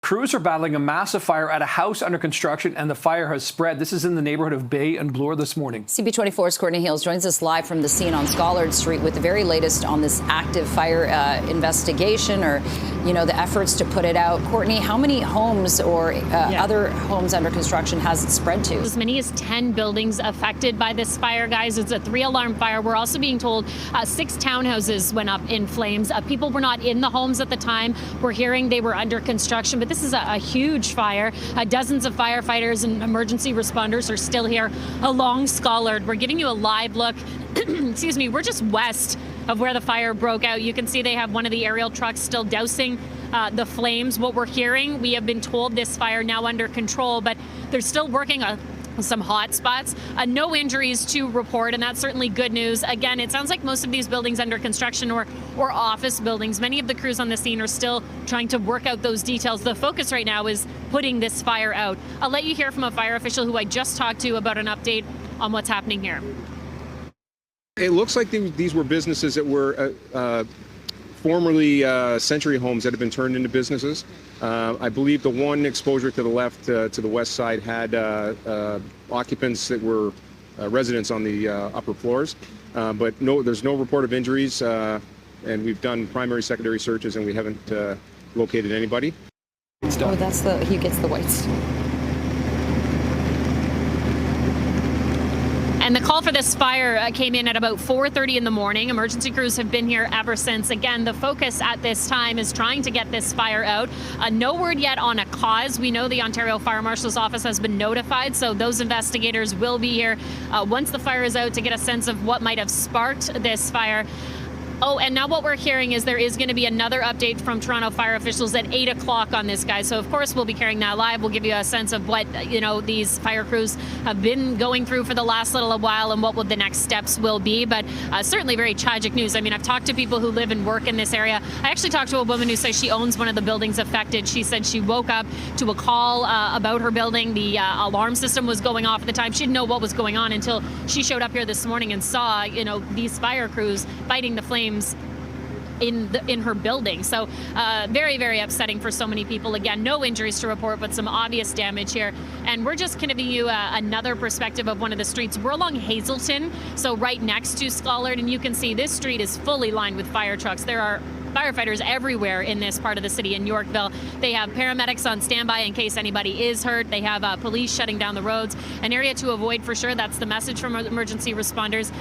Crews are battling a massive fire at a house under construction, and the fire has spread. This is in the neighborhood of Bay and Bloor this morning. CB24's Courtney Hales joins us live from the scene on Scollard Street with the very latest on this active fire investigation, or, you know, the efforts to put it out. Courtney, how many homes or other homes under construction has it spread to? As many as 10 buildings affected by this fire, guys. It's a 3-alarm fire. We're also being told 6 townhouses went up in flames. People were not in the homes at the time. We're hearing they were under construction, but this is a huge fire. Dozens of firefighters and emergency responders are still here along Scollard. We're giving you a live look. Excuse me, we're just west of where the fire broke out. You can see they have one of the aerial trucks still dousing the flames. What we're hearing, we have been told this fire now under control, but they're still working on some hot spots. No injuries to report, and that's certainly good news. Again, it sounds like most of these buildings under construction or office buildings, many of the crews on the scene are still trying to work out those details. The focus right now is putting this fire out. I'll let you hear from a fire official who I just talked to about an update on what's happening here. It looks like these were businesses that were formerly Century homes that have been turned into businesses. I believe the one exposure to the left, to the west side, had occupants that were residents on the upper floors. But no, there's no report of injuries, and we've done primary, secondary searches, and we haven't located anybody. Oh, that's he gets the whites. And the call for this fire came in at about 4:30 in the morning. Emergency crews have been here ever since. Again, the focus at this time is trying to get this fire out. No word yet on a cause. We know the Ontario Fire Marshal's Office has been notified, so those investigators will be here once the fire is out to get a sense of what might have sparked this fire. Oh, and now what we're hearing is there is going to be another update from Toronto fire officials at 8 o'clock on this, guys. So, of course, we'll be carrying that live. We'll give you a sense of what, you know, these fire crews have been going through for the last little while and what the next steps will be. But certainly very tragic news. I mean, I've talked to people who live and work in this area. I actually talked to a woman who says she owns one of the buildings affected. She said she woke up to a call about her building. The alarm system was going off at the time. She didn't know what was going on until she showed up here this morning and saw, you know, these fire crews fighting the flames in her building. So very, very upsetting for so many people. Again, no injuries to report, but some obvious damage here. And we're just giving you another perspective of one of the streets. We're along Hazelton, so right next to Scollard, and you can see this street is fully lined with fire trucks. There are firefighters everywhere in this part of the city in Yorkville. They have paramedics on standby in case anybody is hurt. They have police shutting down the roads. An area to avoid for sure. That's the message from emergency responders.